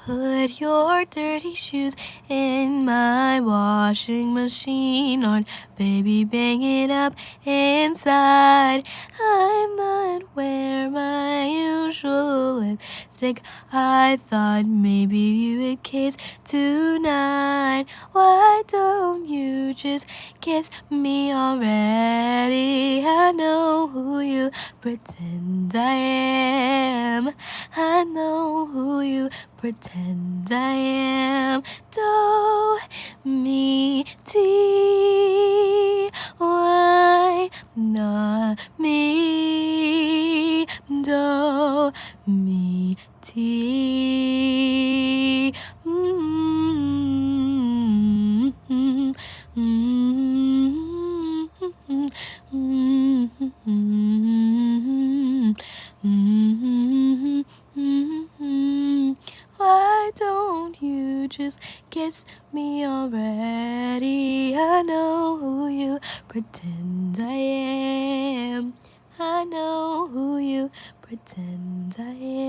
Put your dirty shoes in my washing machine on, baby, bang it up inside. I'm not wearing my usual lipstick. I thought maybe you would kiss tonight. Why don't you just kiss me already? I know who you pretend I am. I know who you pretend I am. Do, me, T, why not me? Do, me, T. Why don't you just kiss me already? I know who you pretend I am. I know who you pretend I am.